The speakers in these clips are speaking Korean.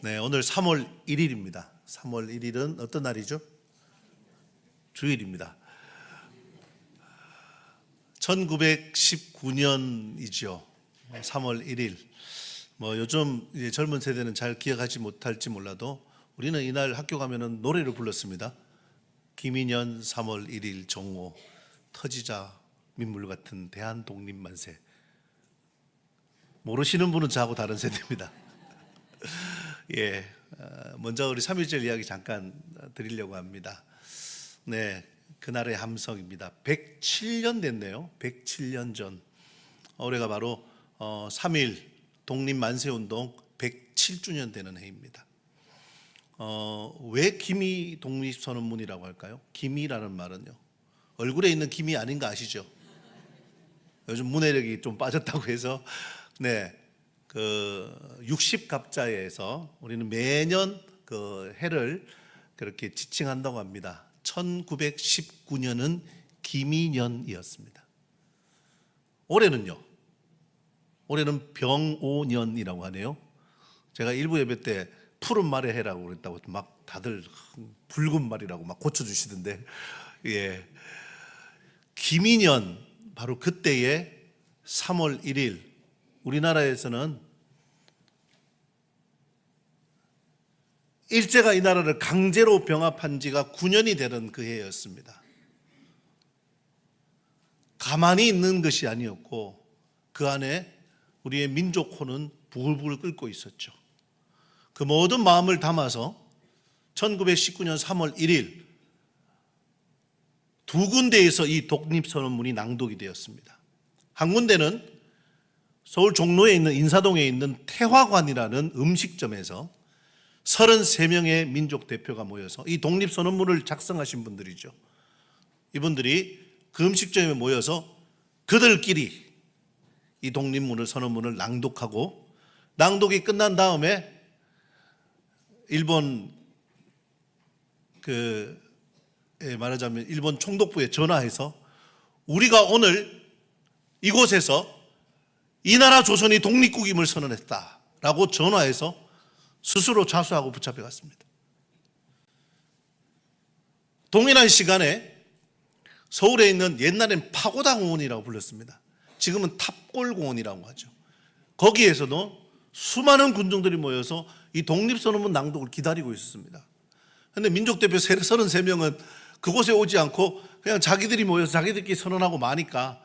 네, 오늘 3월 1일입니다. 3월 1일은 어떤 날이죠? 주일입니다. 1919년이죠. 3월 1일. 요즘 이제 젊은 세대는 잘 기억하지 못할지 몰라도 우리는 이날 학교 가면은 노래를 불렀습니다. 김인현 3월 1일 정오 터지자 민물 같은 대한 독립 만세. 모르시는 분은 저하고 다른 세대입니다. 예, 먼저 우리 3.1절 이야기 잠깐 드리려고 합니다. 네, 그날의 함성입니다. 107년 됐네요. 107년 전. 올해가 바로 3.1 독립 만세운동 107주년 되는 해입니다. 왜 기미 독립선언문이라고 할까요? 기미라는 말은요, 얼굴에 있는 기미 아닌 거 아시죠? 요즘 문해력이 좀 빠졌다고 해서 네, 60갑자에서 우리는 매년 그 해를 그렇게 지칭한다고 합니다. 1919년은 기미년이었습니다. 올해는요, 올해는 병오년이라고 하네요. 제가 일부 예배 때 푸른 말의 해라고 그랬다고 막 다들 붉은 말이라고 막 고쳐주시던데, 예, 기미년, 바로 그때의 3월 1일 우리나라에서는 일제가 이 나라를 강제로 병합한 지가 9년이 되는 그 해였습니다. 가만히 있는 것이 아니었고 그 안에 우리의 민족혼은 부글부글 끓고 있었죠. 그 모든 마음을 담아서 1919년 3월 1일 두 군데에서 이 독립선언문이 낭독이 되었습니다. 한 군데는 서울 종로에 있는 인사동에 있는 태화관이라는 음식점에서 33명의 민족 대표가 모여서 이 독립선언문을 작성하신 분들이죠. 이분들이 그 음식점에 모여서 그들끼리 이 독립문을, 선언문을 낭독하고, 낭독이 끝난 다음에 일본 말하자면 일본 총독부에 전화해서 우리가 오늘 이곳에서 이 나라 조선이 독립국임을 선언했다라고 전화해서 스스로 자수하고 붙잡혀 갔습니다. 동일한 시간에 서울에 있는, 옛날엔 파고다 공원이라고 불렀습니다. 지금은 탑골공원이라고 하죠. 거기에서도 수많은 군중들이 모여서 이 독립선언문 낭독을 기다리고 있었습니다. 그런데 민족대표 33명은 그곳에 오지 않고 그냥 자기들이 모여서 자기들끼리 선언하고 마니까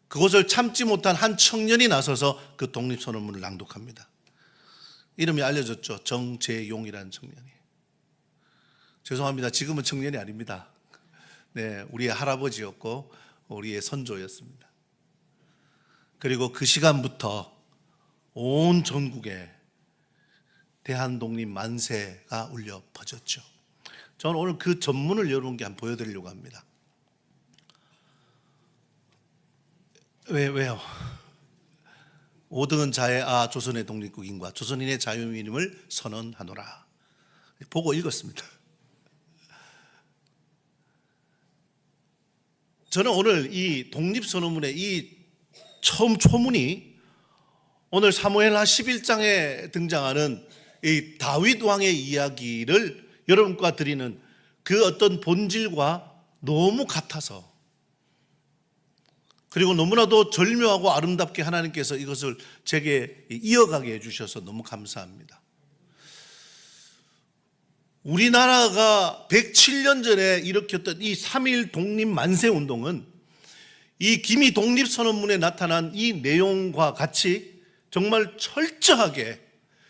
그것을 참지 못한 한 청년이 나서서 그 독립선언문을 낭독합니다. 이름이 알려졌죠. 정재용이라는 청년이. 죄송합니다. 지금은 청년이 아닙니다. 네, 우리의 할아버지였고 우리의 선조였습니다. 그리고 그 시간부터 온 전국에 대한독립 만세가 울려 퍼졌죠. 저는 오늘 그 전문을 여러분께 한번 보여드리려고 합니다. 왜요? 5등은 자의 조선의 독립국인과 조선인의 자유민임을 선언하노라. 보고 읽었습니다. 저는 오늘 이 독립선언문의 이 처음 초문이 오늘 사무엘하 11장에 등장하는 이 다윗 왕의 이야기를 여러분과 드리는 그 어떤 본질과 너무 같아서, 그리고 너무나도 절묘하고 아름답게 하나님께서 이것을 제게 이어가게 해주셔서 너무 감사합니다. 우리나라가 107년 전에 일으켰던 이 3.1 독립 만세 운동은 이 기미 독립선언문에 나타난 이 내용과 같이 정말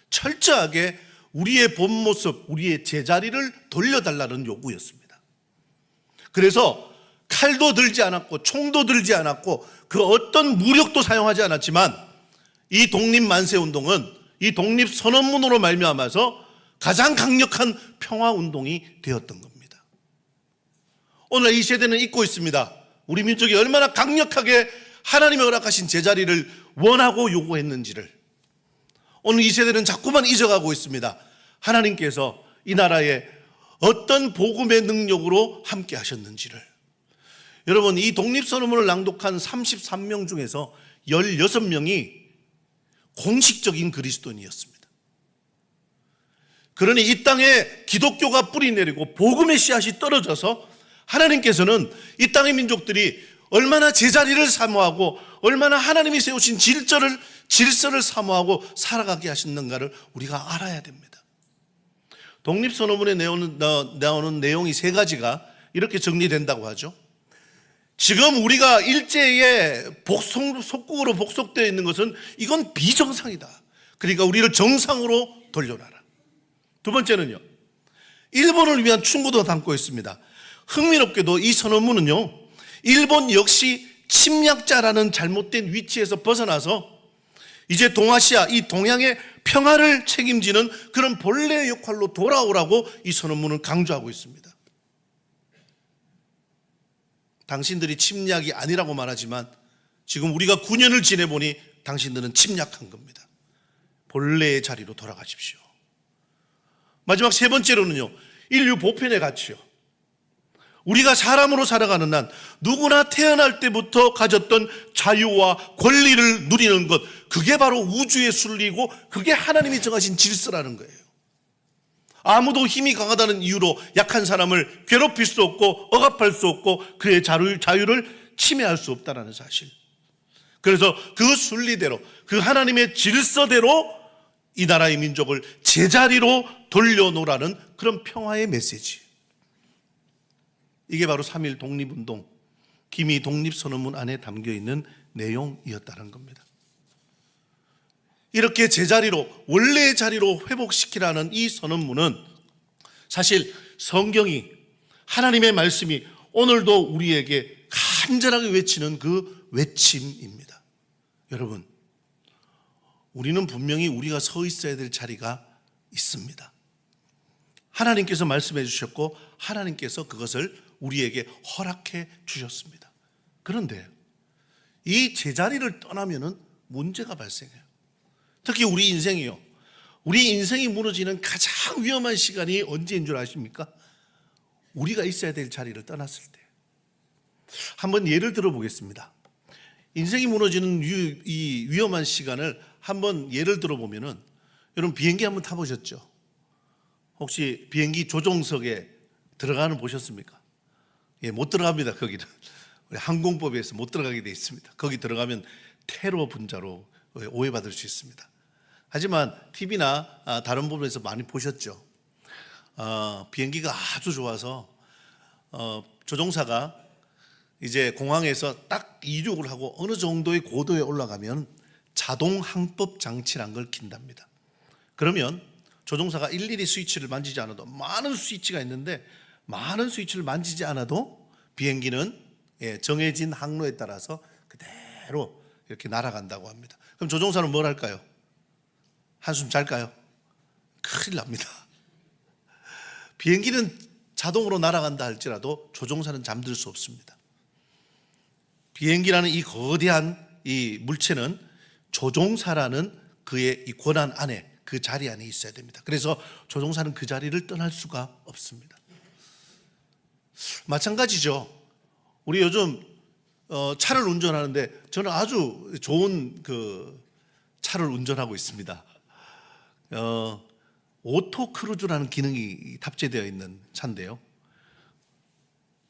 철저하게 우리의 본 모습, 우리의 제자리를 돌려달라는 요구였습니다. 그래서 칼도 들지 않았고 총도 들지 않았고 그 어떤 무력도 사용하지 않았지만 이 독립만세운동은 이 독립선언문으로 말미암아서 가장 강력한 평화운동이 되었던 겁니다. 오늘 이 세대는 잊고 있습니다. 우리 민족이 얼마나 강력하게 하나님의 허락하신 제자리를 원하고 요구했는지를. 오늘 이 세대는 자꾸만 잊어가고 있습니다. 하나님께서 이 나라에 어떤 복음의 능력으로 함께 하셨는지를. 여러분, 이 독립선언문을 낭독한 33명 중에서 16명이 공식적인 그리스도인이었습니다. 그러니 이 땅에 기독교가 뿌리 내리고 복음의 씨앗이 떨어져서 하나님께서는 이 땅의 민족들이 얼마나 제자리를 사모하고 얼마나 하나님이 세우신 질서를 사모하고 살아가게 하시는가를 우리가 알아야 됩니다. 독립선언문에 나오는 내용이 세 가지가 이렇게 정리된다고 하죠. 지금 우리가 일제의 속국으로 복속되어 있는 것은 이건 비정상이다. 그러니까 우리를 정상으로 돌려놔라. 두 번째는요, 일본을 위한 충고도 담고 있습니다. 흥미롭게도 이 선언문은요, 일본 역시 침략자라는 잘못된 위치에서 벗어나서 이제 동아시아, 이 동양의 평화를 책임지는 그런 본래의 역할로 돌아오라고 이 선언문을 강조하고 있습니다. 당신들이 침략이 아니라고 말하지만 지금 우리가 9년을 지내보니 당신들은 침략한 겁니다. 본래의 자리로 돌아가십시오. 마지막 세 번째로는요, 인류 보편의 가치요. 우리가 사람으로 살아가는 난 누구나 태어날 때부터 가졌던 자유와 권리를 누리는 것, 그게 바로 우주의 순리고 그게 하나님이 정하신 질서라는 거예요. 아무도 힘이 강하다는 이유로 약한 사람을 괴롭힐 수 없고 억압할 수 없고 그의 자유를 침해할 수 없다는 사실. 그래서 그 순리대로, 그 하나님의 질서대로 이 나라의 민족을 제자리로 돌려놓으라는 그런 평화의 메시지. 이게 바로 3.1 독립운동, 기미 독립선언문 안에 담겨있는 내용이었다는 겁니다. 이렇게 제자리로, 원래의 자리로 회복시키라는 이 선언문은 사실 성경이, 하나님의 말씀이 오늘도 우리에게 간절하게 외치는 그 외침입니다. 여러분, 우리는 분명히 우리가 서 있어야 될 자리가 있습니다. 하나님께서 말씀해 주셨고 하나님께서 그것을 우리에게 허락해 주셨습니다. 그런데 이 제자리를 떠나면은 문제가 발생해요. 특히 우리 인생이요. 우리 인생이 무너지는 가장 위험한 시간이 언제인 줄 아십니까? 우리가 있어야 될 자리를 떠났을 때. 한번 예를 들어보겠습니다. 인생이 무너지는 이 위험한 시간을 한번 예를 들어보면은, 여러분 비행기 한번 타보셨죠? 혹시 비행기 조종석에 들어가는 보셨습니까? 예, 못 들어갑니다. 거기는 우리 항공법에서 못 들어가게 돼 있습니다. 거기 들어가면 테러 분자로 오해받을 수 있습니다. 하지만 TV나 다른 부분에서 많이 보셨죠. 비행기가 아주 좋아서 조종사가 이제 공항에서 딱 이륙을 하고 어느 정도의 고도에 올라가면 자동 항법 장치란 걸 킨답니다. 그러면 조종사가 일일이 스위치를 만지지 않아도, 많은 스위치가 있는데 많은 스위치를 만지지 않아도 비행기는 정해진 항로에 따라서 그대로 이렇게 날아간다고 합니다. 그럼 조종사는 뭘 할까요? 한숨 잘까요? 큰일 납니다. 비행기는 자동으로 날아간다 할지라도 조종사는 잠들 수 없습니다. 비행기라는 이 거대한 이 물체는 조종사라는 그의 이 권한 안에, 그 자리 안에 있어야 됩니다. 그래서 조종사는 그 자리를 떠날 수가 없습니다. 마찬가지죠. 우리 요즘 차를 운전하는데 저는 아주 좋은 그 차를 운전하고 있습니다. 오토 크루즈라는 기능이 탑재되어 있는 차인데요.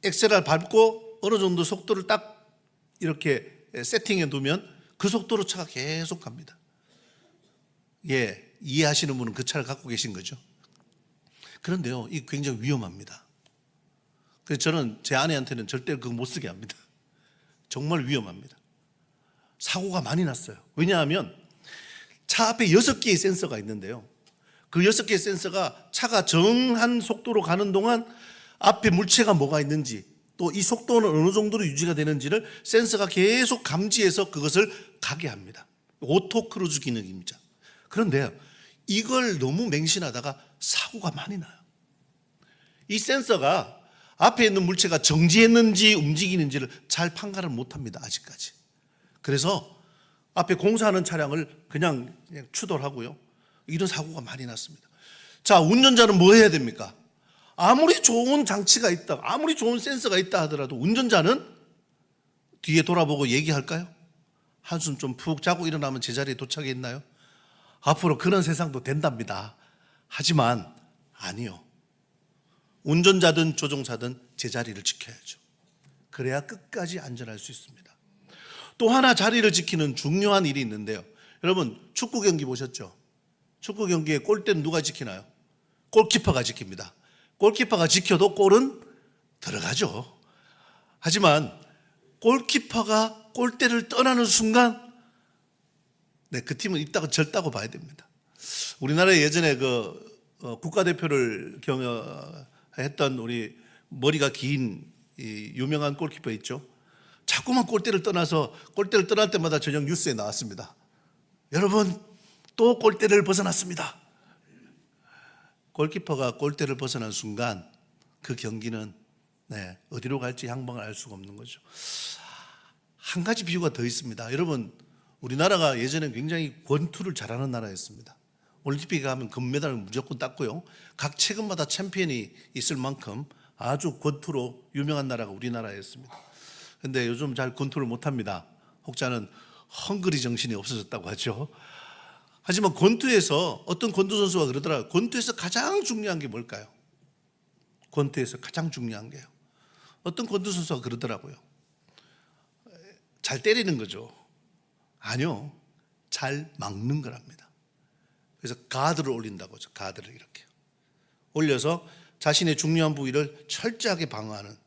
엑셀을 밟고 어느 정도 속도를 딱 이렇게 세팅해 두면 그 속도로 차가 계속 갑니다. 예, 이해하시는 분은 그 차를 갖고 계신 거죠. 그런데요, 이 굉장히 위험합니다. 그래서 저는 제 아내한테는 절대 그거 못 쓰게 합니다. 정말 위험합니다. 사고가 많이 났어요. 왜냐하면 차 앞에 6개의 센서가 있는데요, 그 6개의 센서가 차가 정한 속도로 가는 동안 앞에 물체가 뭐가 있는지, 또 이 속도는 어느 정도로 유지가 되는지를 센서가 계속 감지해서 그것을 가게 합니다. 오토 크루즈 기능입니다. 그런데 이걸 너무 맹신하다가 사고가 많이 나요. 이 센서가 앞에 있는 물체가 정지했는지 움직이는지를 잘 판가를 못합니다, 아직까지. 그래서 앞에 공사하는 차량을 그냥 추돌하고요, 이런 사고가 많이 났습니다. 자, 운전자는 뭐 해야 됩니까? 아무리 좋은 장치가 있다, 아무리 좋은 센서가 있다 하더라도 운전자는 뒤에 돌아보고 얘기할까요? 한숨 좀 푹 자고 일어나면 제자리에 도착했나요? 앞으로 그런 세상도 된답니다. 하지만 아니요. 운전자든 조종사든 제자리를 지켜야죠. 그래야 끝까지 안전할 수 있습니다. 또 하나 자리를 지키는 중요한 일이 있는데요. 여러분 축구 경기 보셨죠? 축구 경기의 골대는 누가 지키나요? 골키퍼가 지킵니다. 골키퍼가 지켜도 골은 들어가죠. 하지만 골키퍼가 골대를 떠나는 순간 그 팀은 있다고 절다고 봐야 됩니다. 우리나라에 예전에 국가대표를 경영했던 우리 머리가 긴 유명한 골키퍼 있죠. 자꾸만 골대를 떠날 때마다 저녁 뉴스에 나왔습니다. 여러분 또 골대를 벗어났습니다. 골키퍼가 골대를 벗어난 순간 그 경기는 어디로 갈지 향방을 알 수가 없는 거죠. 한 가지 비유가 더 있습니다. 여러분 우리나라가 예전에 굉장히 권투를 잘하는 나라였습니다. 올림픽에 가면 금메달을 무조건 땄고요. 각 체급마다 챔피언이 있을 만큼 아주 권투로 유명한 나라가 우리나라였습니다. 그런데 요즘 잘 권투를 못합니다. 혹자는 헝그리 정신이 없어졌다고 하죠. 하지만 권투에서 어떤 권투 선수가 그러더라고요. 권투에서 가장 중요한 게 뭘까요? 권투에서 가장 중요한 게요. 어떤 권투 선수가 그러더라고요. 잘 때리는 거죠. 아니요. 잘 막는 거랍니다. 그래서 가드를 올린다고 하죠. 가드를 이렇게 올려서 자신의 중요한 부위를 철저하게 방어하는.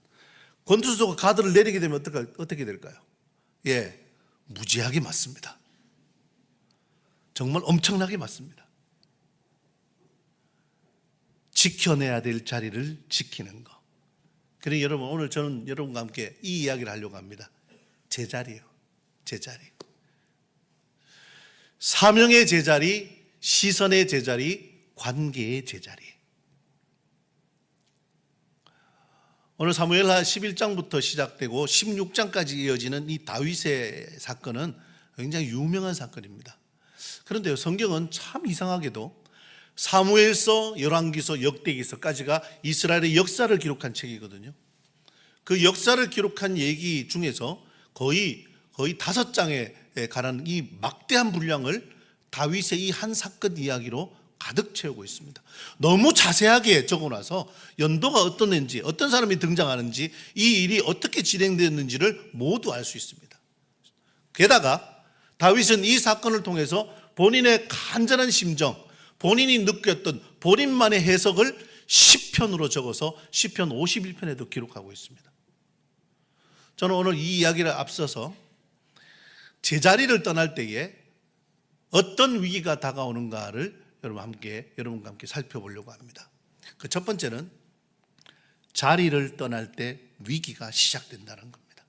권투 선수가 가드를 내리게 되면 어떻게 될까요? 무지하게 맞습니다. 정말 엄청나게 맞습니다. 지켜내야 될 자리를 지키는 거. 그러니 여러분 오늘 저는 여러분과 함께 이 이야기를 하려고 합니다. 제자리요. 제자리. 사명의 제자리, 시선의 제자리, 관계의 제자리. 오늘 사무엘하 11장부터 시작되고 16장까지 이어지는 이 다윗의 사건은 굉장히 유명한 사건입니다. 그런데요, 성경은 참 이상하게도 사무엘서, 열왕기서, 역대기서까지가 이스라엘의 역사를 기록한 책이거든요. 그 역사를 기록한 얘기 중에서 거의 5장에 관한 이 막대한 분량을 다윗의 이 한 사건 이야기로 가득 채우고 있습니다. 너무 자세하게 적어놔서 연도가 어떻는지, 어떤 사람이 등장하는지, 이 일이 어떻게 진행되었는지를 모두 알 수 있습니다. 게다가 다윗은 이 사건을 통해서 본인의 간절한 심정, 본인이 느꼈던 본인만의 해석을 시편으로 적어서 시편 51편에도 기록하고 있습니다. 저는 오늘 이 이야기를 앞서서 제자리를 떠날 때에 어떤 위기가 다가오는가를 여러분과 함께 살펴보려고 합니다. 그 첫 번째는 자리를 떠날 때 위기가 시작된다는 겁니다.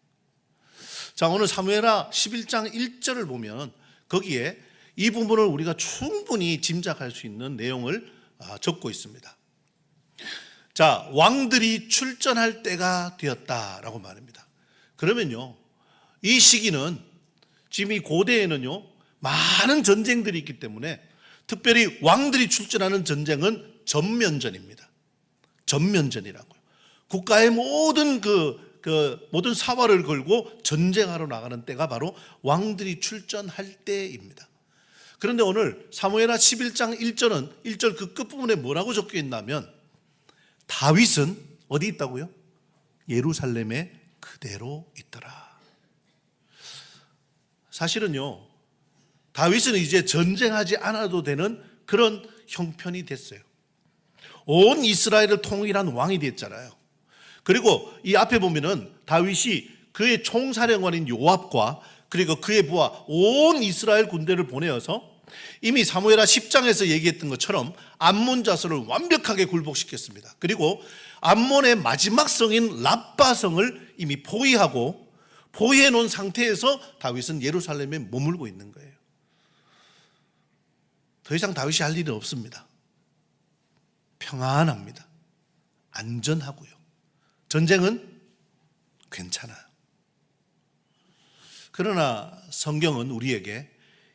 자, 오늘 사무엘하 11장 1절을 보면 거기에 이 부분을 우리가 충분히 짐작할 수 있는 내용을 적고 있습니다. 자, 왕들이 출전할 때가 되었다라고 말합니다. 그러면요, 이 시기는 지금 이 고대에는요 많은 전쟁들이 있기 때문에 특별히 왕들이 출전하는 전쟁은 전면전입니다. 전면전이라고요. 국가의 모든 모든 사활을 걸고 전쟁하러 나가는 때가 바로 왕들이 출전할 때입니다. 그런데 오늘 사무엘하 11장 1절 그 끝부분에 뭐라고 적혀 있냐면 다윗은 어디 있다고요? 예루살렘에 그대로 있더라. 사실은요, 다윗은 이제 전쟁하지 않아도 되는 그런 형편이 됐어요. 온 이스라엘을 통일한 왕이 됐잖아요. 그리고 이 앞에 보면은 다윗이 그의 총사령관인 요압과 그리고 그의 부하 온 이스라엘 군대를 보내어서 이미 사무엘하 10장에서 얘기했던 것처럼 암몬 자손을 완벽하게 굴복시켰습니다. 그리고 암몬의 마지막 성인 랍바성을 이미 포위해 놓은 상태에서 다윗은 예루살렘에 머물고 있는 거예요. 더 이상 다윗이 할 일은 없습니다. 평안합니다. 안전하고요. 전쟁은 괜찮아요. 그러나 성경은 우리에게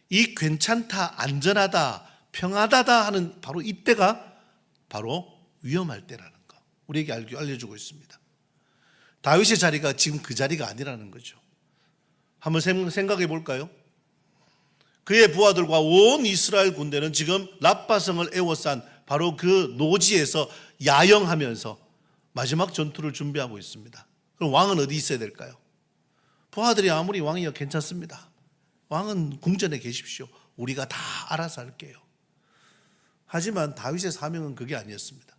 이 괜찮다, 안전하다, 평안하다 하는 바로 이때가 바로 위험할 때라는 거 우리에게 알려주고 있습니다. 다윗의 자리가 지금 그 자리가 아니라는 거죠. 한번 생각해 볼까요? 그의 부하들과 온 이스라엘 군대는 지금 랍바성을 에워싼 바로 그 노지에서 야영하면서 마지막 전투를 준비하고 있습니다. 그럼 왕은 어디 있어야 될까요? 부하들이 아무리 왕이여 괜찮습니다. 왕은 궁전에 계십시오. 우리가 다 알아서 할게요. 하지만 다윗의 사명은 그게 아니었습니다.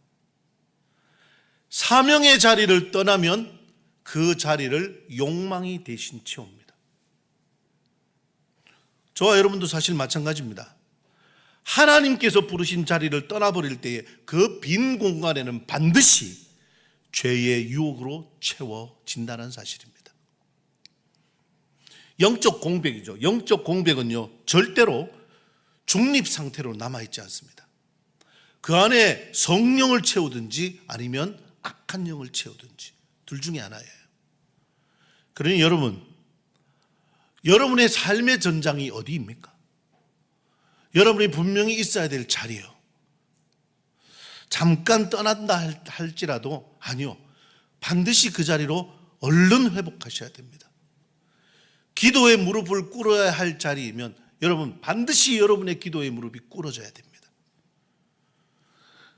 사명의 자리를 떠나면 그 자리를 욕망이 대신 채웁니다. 저와 여러분도 사실 마찬가지입니다. 하나님께서 부르신 자리를 떠나버릴 때에 그 빈 공간에는 반드시 죄의 유혹으로 채워진다는 사실입니다. 영적 공백이죠. 영적 공백은요, 절대로 중립 상태로 남아있지 않습니다. 그 안에 성령을 채우든지 아니면 악한 영을 채우든지 둘 중에 하나예요. 그러니 여러분의 삶의 전장이 어디입니까? 여러분이 분명히 있어야 될 자리요. 잠깐 떠난다 할지라도 아니요. 반드시 그 자리로 얼른 회복하셔야 됩니다. 기도의 무릎을 꿇어야 할 자리이면 여러분 반드시 여러분의 기도의 무릎이 꿇어져야 됩니다.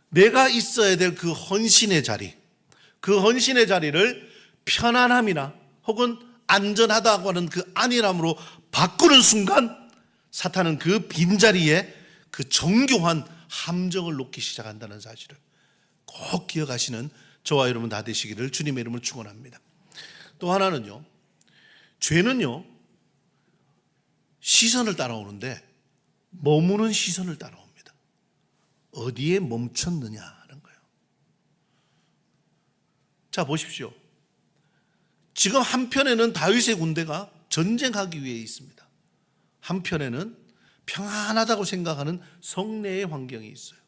내가 있어야 될 그 헌신의 자리, 그 헌신의 자리를 편안함이나 혹은 안전하다고 하는 그 안일함으로 바꾸는 순간 사탄은 그 빈자리에 그 정교한 함정을 놓기 시작한다는 사실을 꼭 기억하시는 저와 여러분 다 되시기를 주님의 이름으로 축원합니다. 또 하나는요, 죄는요 시선을 따라오는데 머무는 시선을 따라옵니다. 어디에 멈췄느냐 하는 거예요. 자 보십시오. 지금 한편에는 다윗의 군대가 전쟁하기 위해 있습니다. 한편에는 평안하다고 생각하는 성내의 환경이 있어요.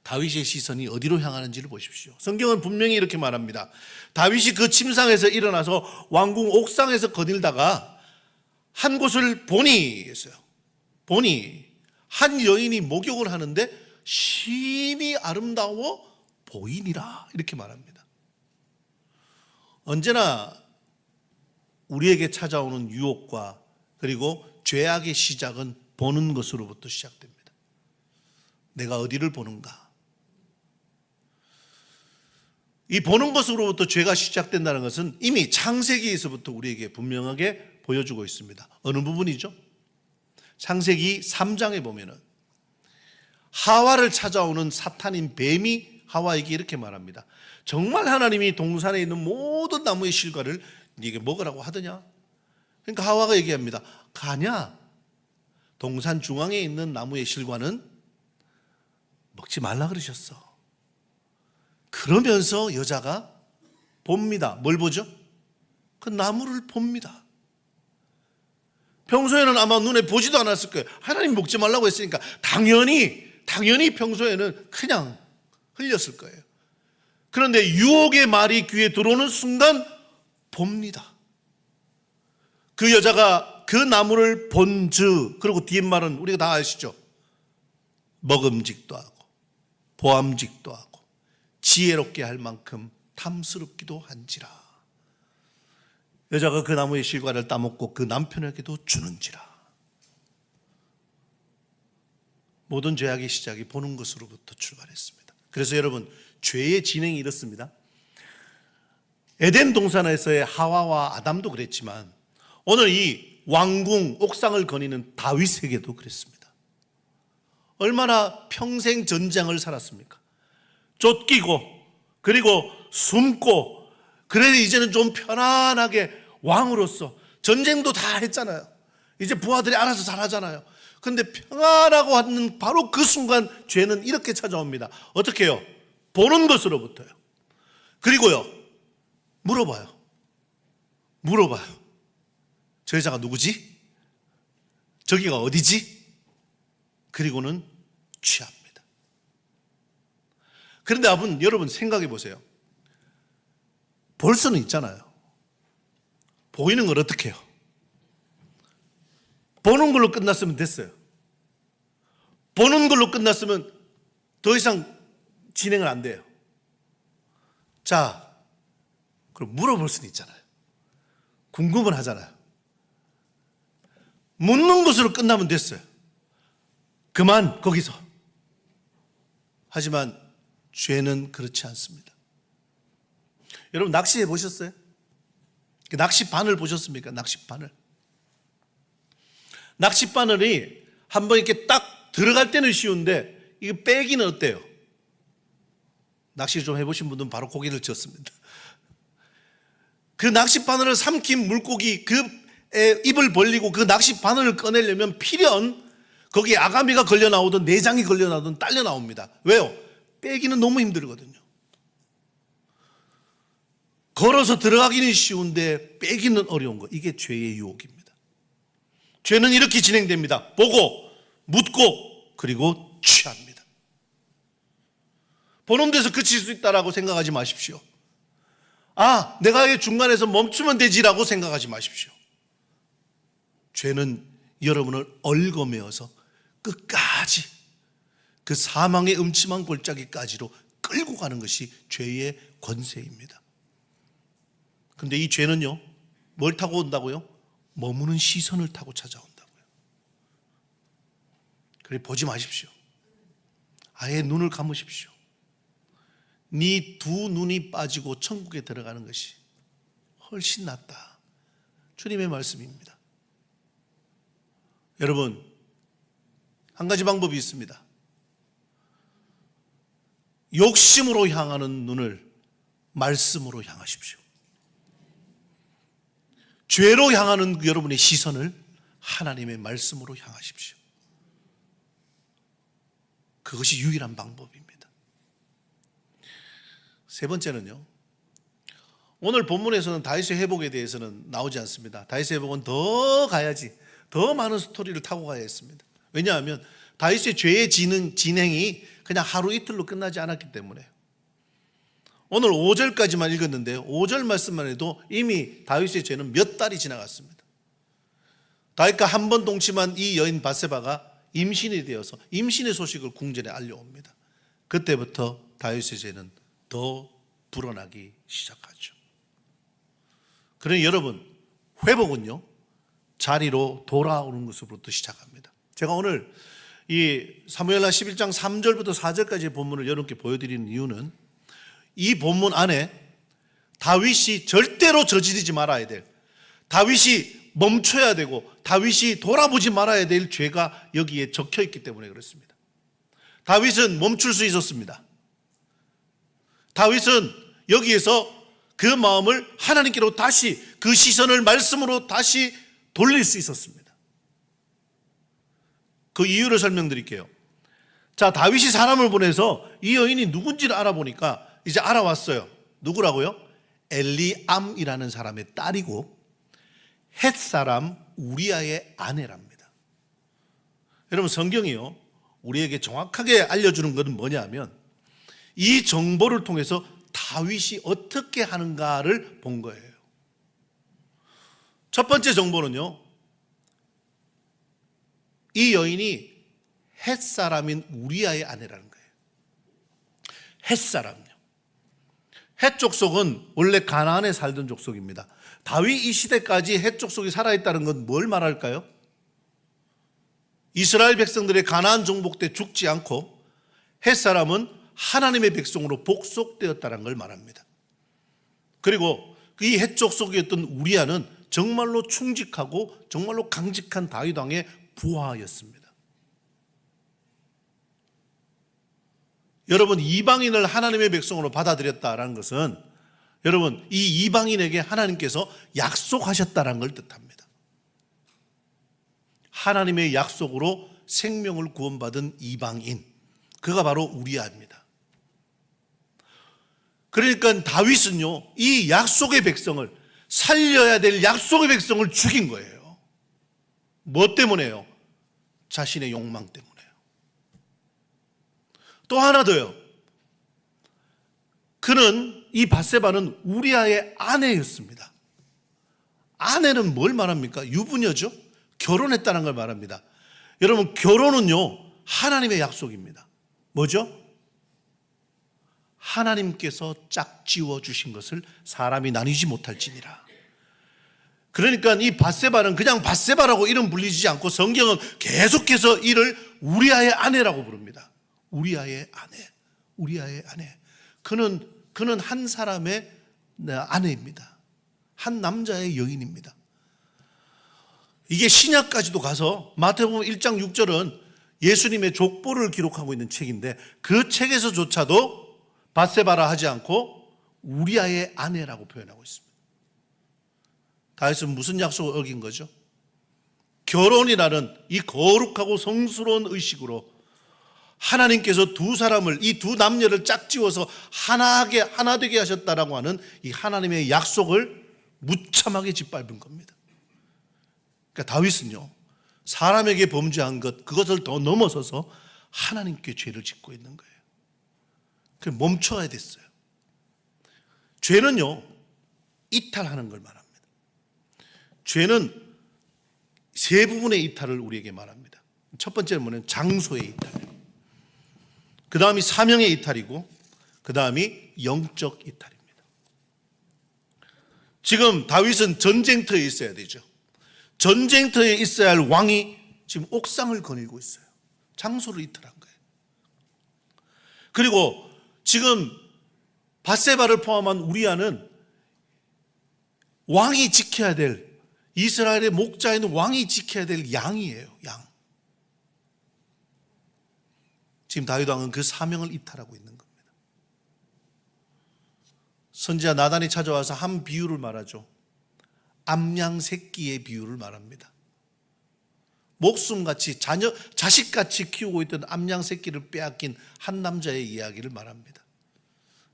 다윗의 시선이 어디로 향하는지를 보십시오. 성경은 분명히 이렇게 말합니다. 다윗이 그 침상에서 일어나서 왕궁 옥상에서 거닐다가 한 곳을 보니 했어요. 보니 한 여인이 목욕을 하는데 심히 아름다워 보이니라 이렇게 말합니다. 언제나 우리에게 찾아오는 유혹과 그리고 죄악의 시작은 보는 것으로부터 시작됩니다. 내가 어디를 보는가? 이 보는 것으로부터 죄가 시작된다는 것은 이미 창세기에서부터 우리에게 분명하게 보여주고 있습니다. 어느 부분이죠? 창세기 3장에 보면은 하와를 찾아오는 사탄인 뱀이 하와에게 이렇게 말합니다. 정말 하나님이 동산에 있는 모든 나무의 실과를 네게 먹으라고 하더냐? 그러니까 하와가 얘기합니다. 가냐? 동산 중앙에 있는 나무의 실과는 먹지 말라 그러셨어. 그러면서 여자가 봅니다. 뭘 보죠? 그 나무를 봅니다. 평소에는 아마 눈에 보지도 않았을 거예요. 하나님 먹지 말라고 했으니까 당연히 평소에는 그냥 흘렸을 거예요. 그런데 유혹의 말이 귀에 들어오는 순간 봅니다. 그 여자가 그 나무를 본즉, 그리고 뒷말은 우리가 다 아시죠? 먹음직도 하고 보암직도 하고 지혜롭게 할 만큼 탐스럽기도 한지라. 여자가 그 나무의 실과를 따먹고 그 남편에게도 주는지라. 모든 죄악의 시작이 보는 것으로부터 출발했습니다. 그래서 여러분, 죄의 진행이 이렇습니다. 에덴 동산에서의 하와와 아담도 그랬지만 오늘 이 왕궁 옥상을 거니는 다윗에게도 그랬습니다. 얼마나 평생 전쟁을 살았습니까? 쫓기고 그리고 숨고, 그래도 이제는 좀 편안하게 왕으로서 전쟁도 다 했잖아요. 이제 부하들이 알아서 잘하잖아요. 그런데 평안하고 하는 바로 그 순간 죄는 이렇게 찾아옵니다. 어떻게 해요? 보는 것으로부터요. 그리고요, 물어봐요. 저 여자가 누구지? 저기가 어디지? 그리고는 취합니다. 그런데 여러분 생각해 보세요. 볼 수는 있잖아요. 보이는 걸 어떻게 해요? 보는 걸로 끝났으면 됐어요. 보는 걸로 끝났으면 더 이상 진행은 안 돼요. 자, 그럼 물어볼 수는 있잖아요. 궁금은 하잖아요. 묻는 것으로 끝나면 됐어요. 그만, 거기서. 하지만 죄는 그렇지 않습니다. 여러분 낚시해 보셨어요? 낚시바늘 보셨습니까? 낚시바늘. 낚시바늘이 한번 이렇게 딱 들어갈 때는 쉬운데 이거 빼기는 어때요? 낚시 좀 해보신 분들은 바로 고개를 젓습니다. 그 낚시바늘을 삼킨 물고기 그 입을 벌리고 그 낚시바늘을 꺼내려면 필연 거기에 아가미가 걸려 나오든 내장이 걸려 나오든 딸려 나옵니다. 왜요? 빼기는 너무 힘들거든요. 걸어서 들어가기는 쉬운데 빼기는 어려운 거. 이게 죄의 유혹입니다. 죄는 이렇게 진행됩니다. 보고, 묻고, 그리고 취합니다. 보는 데서 그칠 수 있다라고 생각하지 마십시오. 아, 내가 중간에서 멈추면 되지라고 생각하지 마십시오. 죄는 여러분을 얽어매어서 끝까지 그 사망의 음침한 골짜기까지로 끌고 가는 것이 죄의 권세입니다. 근데 이 죄는요, 뭘 타고 온다고요? 머무는 시선을 타고 찾아온다고요. 그래 보지 마십시오. 아예 눈을 감으십시오. 네 두 눈이 빠지고 천국에 들어가는 것이 훨씬 낫다. 주님의 말씀입니다. 여러분, 한 가지 방법이 있습니다. 욕심으로 향하는 눈을 말씀으로 향하십시오. 죄로 향하는 여러분의 시선을 하나님의 말씀으로 향하십시오. 그것이 유일한 방법입니다. 세 번째는요, 오늘 본문에서는 다윗의 회복에 대해서는 나오지 않습니다. 다윗의 회복은 더 가야지, 더 많은 스토리를 타고 가야 했습니다. 왜냐하면 다윗의 죄의 진행이 그냥 하루 이틀로 끝나지 않았기 때문에. 오늘 5절까지만 읽었는데 5절 말씀만 해도 이미 다윗의 죄는 몇 달이 지나갔습니다. 다윗과 한 번 동침한 이 여인 바세바가 임신이 되어서 임신의 소식을 궁전에 알려옵니다. 그때부터 다윗의 죄는 더 불어나기 시작하죠. 그러니 여러분, 회복은요, 자리로 돌아오는 것으로부터 시작합니다. 제가 오늘 이 사무엘하 11장 3절부터 4절까지의 본문을 여러분께 보여드리는 이유는 이 본문 안에 다윗이 절대로 저지르지 말아야 될, 다윗이 멈춰야 되고 다윗이 돌아보지 말아야 될 죄가 여기에 적혀 있기 때문에 그렇습니다. 다윗은 멈출 수 있었습니다. 다윗은 여기에서 그 마음을 하나님께로 다시, 그 시선을 말씀으로 다시 돌릴 수 있었습니다. 그 이유를 설명드릴게요. 자, 다윗이 사람을 보내서 이 여인이 누군지를 알아보니까 이제 알아왔어요. 누구라고요? 엘리암이라는 사람의 딸이고 헷사람 우리아의 아내랍니다. 여러분, 성경이요, 우리에게 정확하게 알려주는 것은 뭐냐면 이 정보를 통해서 다윗이 어떻게 하는가를 본 거예요. 첫 번째 정보는요, 이 여인이 헷사람인 우리아의 아내라는 거예요. 헷사람요. 헷 족속은 원래 가나안에 살던 족속입니다. 다윗 이 시대까지 헷 족속이 살아있다는 건 뭘 말할까요? 이스라엘 백성들의 가나안 정복 때 죽지 않고 헷 사람은 하나님의 백성으로 복속되었다는 걸 말합니다. 그리고 이 헷 족속이었던 우리아는 정말로 충직하고 정말로 강직한 다윗 왕의 부하였습니다. 여러분, 이방인을 하나님의 백성으로 받아들였다라는 것은 여러분, 이 이방인에게 하나님께서 약속하셨다는 걸 뜻합니다. 하나님의 약속으로 생명을 구원받은 이방인, 그가 바로 우리아입니다. 그러니까 다윗은요, 이 약속의 백성을, 살려야 될 약속의 백성을 죽인 거예요. 뭐 때문에요? 자신의 욕망 때문에요. 또 하나 더요. 그는, 이 밧세바는 우리아의 아내였습니다. 아내는 뭘 말합니까? 유부녀죠. 결혼했다는 걸 말합니다. 여러분, 결혼은요, 하나님의 약속입니다. 뭐죠? 하나님께서 짝지어 주신 것을 사람이 나뉘지 못할지니라. 그러니까 이 밧세바는 그냥 밧세바라고 이름 불리지 않고 성경은 계속해서 이를 우리아의 아내라고 부릅니다. 우리아의 아내. 우리아의 아내. 그는 한 사람의 아내입니다. 한 남자의 여인입니다. 이게 신약까지도 가서 마태복음 1장 6절은 예수님의 족보를 기록하고 있는 책인데 그 책에서조차도 밧세바라 하지 않고 우리아의 아내라고 표현하고 있습니다. 다윗은 무슨 약속을 어긴 거죠? 결혼이라는 이 거룩하고 성스러운 의식으로 하나님께서 두 사람을, 이 두 남녀를 짝지어서 하나 되게 하셨다라고 하는 이 하나님의 약속을 무참하게 짓밟은 겁니다. 그러니까 다윗은요, 사람에게 범죄한 그것을 더 넘어서서 하나님께 죄를 짓고 있는 거예요. 그래서 멈춰야 됐어요. 죄는요, 이탈하는 걸 말합니다. 죄는 세 부분의 이탈을 우리에게 말합니다. 첫 번째는 뭐냐면 장소의 이탈이에요. 그 다음이 사명의 이탈이고 그 다음이 영적 이탈입니다. 지금 다윗은 전쟁터에 있어야 되죠. 전쟁터에 있어야 할 왕이 지금 옥상을 거닐고 있어요. 장소를 이탈한 거예요. 그리고 지금 밧세바를 포함한 우리아는 왕이 지켜야 될, 이스라엘의 목자인 왕이 지켜야 될 양이에요. 양. 지금 다윗 왕은 그 사명을 이탈하고 있는 겁니다. 선지자 나단이 찾아와서 한 비유를 말하죠. 암양 새끼의 비유를 말합니다. 목숨같이 자식같이 키우고 있던 암양 새끼를 빼앗긴 한 남자의 이야기를 말합니다.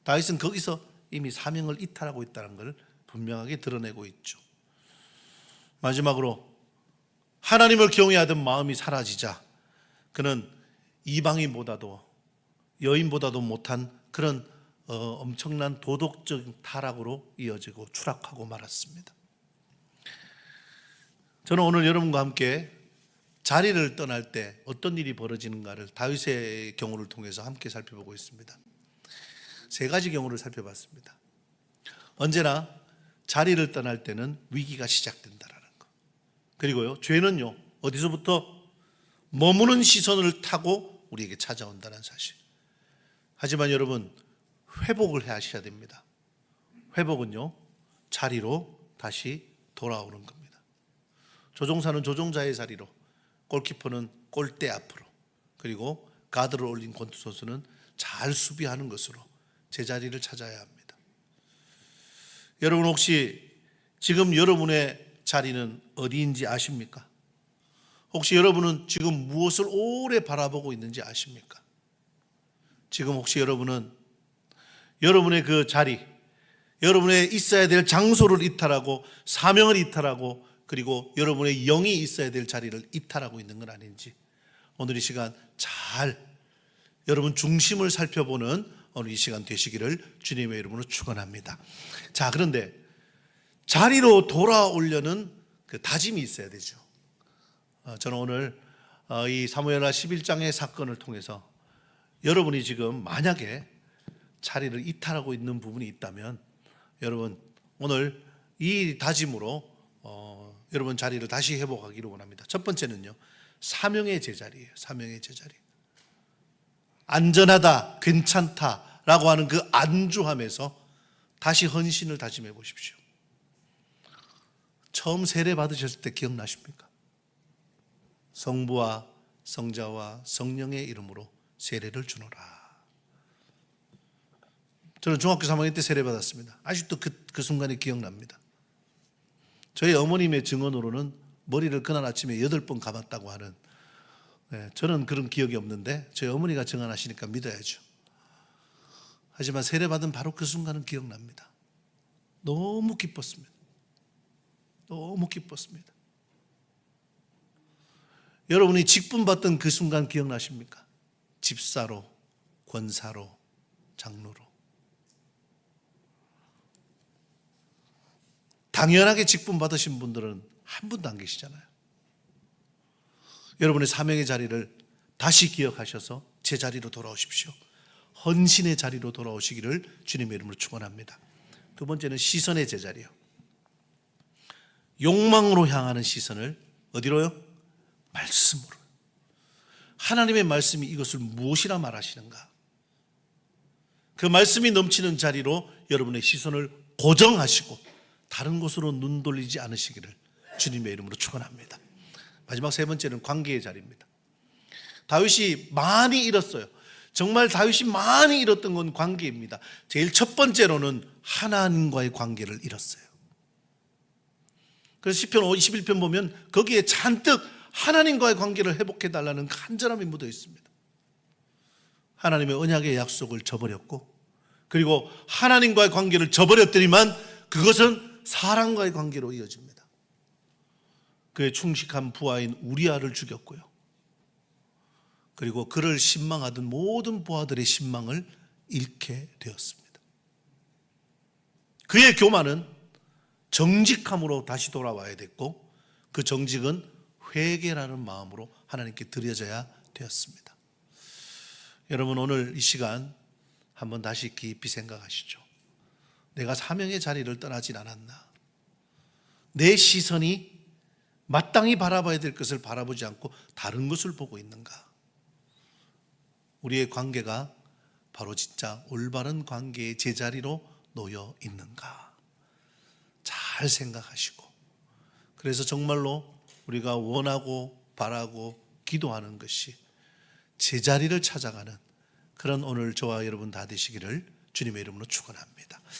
다윗은 거기서 이미 사명을 이탈하고 있다는 것을 분명하게 드러내고 있죠. 마지막으로 하나님을 경외하던 마음이 사라지자 그는 이방인보다도 여인보다도 못한 그런 엄청난 도덕적인 타락으로 이어지고 추락하고 말았습니다. 저는 오늘 여러분과 함께 자리를 떠날 때 어떤 일이 벌어지는가를 다윗의 경우를 통해서 함께 살펴보고 있습니다. 세 가지 경우를 살펴봤습니다. 언제나 자리를 떠날 때는 위기가 시작된다라는 것. 그리고요, 죄는요, 어디서부터 머무는 시선을 타고 우리에게 찾아온다는 사실. 하지만 여러분, 회복을 하셔야 됩니다. 회복은요, 자리로 다시 돌아오는 겁니다. 조종사는 조종자의 자리로, 골키퍼는 골대 앞으로, 그리고 가드를 올린 권투 선수는 잘 수비하는 것으로 제자리를 찾아야 합니다. 여러분 혹시 지금 여러분의 자리는 어디인지 아십니까? 혹시 여러분은 지금 무엇을 오래 바라보고 있는지 아십니까? 지금 혹시 여러분은 여러분의 그 자리, 여러분의 있어야 될 장소를 이탈하고 사명을 이탈하고 그리고 여러분의 영이 있어야 될 자리를 이탈하고 있는 건 아닌지 오늘 이 시간 잘 여러분 중심을 살펴보는 오늘 이 시간 되시기를 주님의 이름으로 축원합니다. 자, 그런데 자리로 돌아오려는 그 다짐이 있어야 되죠. 저는 오늘 이 사무엘하 11장의 사건을 통해서 여러분이 지금 만약에 자리를 이탈하고 있는 부분이 있다면 여러분 오늘 이 다짐으로 여러분 자리를 다시 회복하기를 원합니다. 첫 번째는요, 사명의 제자리예요. 사명의 제자리. 안전하다, 괜찮다라고 하는 그 안주함에서 다시 헌신을 다짐해 보십시오. 처음 세례 받으셨을 때 기억나십니까? 성부와 성자와 성령의 이름으로 세례를 주노라. 저는 중학교 3학년 때 세례 받았습니다. 아직도 그 순간이 기억납니다. 저희 어머님의 증언으로는 머리를 그날 아침에 8번 감았다고 하는, 저는 그런 기억이 없는데 저희 어머니가 증언하시니까 믿어야죠. 하지만 세례 받은 바로 그 순간은 기억납니다. 너무 기뻤습니다. 너무 기뻤습니다. 여러분이 직분 받던 그 순간 기억나십니까? 집사로, 권사로, 장로로. 당연하게 직분 받으신 분들은 한 분도 안 계시잖아요. 여러분의 사명의 자리를 다시 기억하셔서 제 자리로 돌아오십시오. 헌신의 자리로 돌아오시기를 주님의 이름으로 축원합니다. 두 번째는 시선의 제자리요. 욕망으로 향하는 시선을 어디로요? 말씀으로. 하나님의 말씀이 이것을 무엇이라 말하시는가? 그 말씀이 넘치는 자리로 여러분의 시선을 고정하시고 다른 곳으로 눈 돌리지 않으시기를 주님의 이름으로 축원합니다. 마지막 세 번째는 관계의 자리입니다. 다윗이 많이 잃었어요. 정말 다윗이 많이 잃었던 건 관계입니다. 제일 첫 번째로는 하나님과의 관계를 잃었어요. 그래서 시편 21편 보면 거기에 잔뜩 하나님과의 관계를 회복해달라는 간절함이 묻어 있습니다. 하나님의 언약의 약속을 저버렸고, 그리고 하나님과의 관계를 저버렸더니만 그것은 사람과의 관계로 이어집니다. 그의 충식한 부하인 우리아를 죽였고요. 그리고 그를 신망하던 모든 부하들의 신망을 잃게 되었습니다. 그의 교만은 정직함으로 다시 돌아와야 됐고, 그 정직은 회개라는 마음으로 하나님께 드려져야 되었습니다. 여러분, 오늘 이 시간 한번 다시 깊이 생각하시죠. 내가 사명의 자리를 떠나진 않았나? 내 시선이 마땅히 바라봐야 될 것을 바라보지 않고 다른 것을 보고 있는가? 우리의 관계가 바로 진짜 올바른 관계의 제자리로 놓여 있는가? 잘 생각하시고, 그래서 정말로 우리가 원하고 바라고 기도하는 것이 제자리를 찾아가는 그런 오늘 저와 여러분 다 되시기를 주님의 이름으로 축원합니다.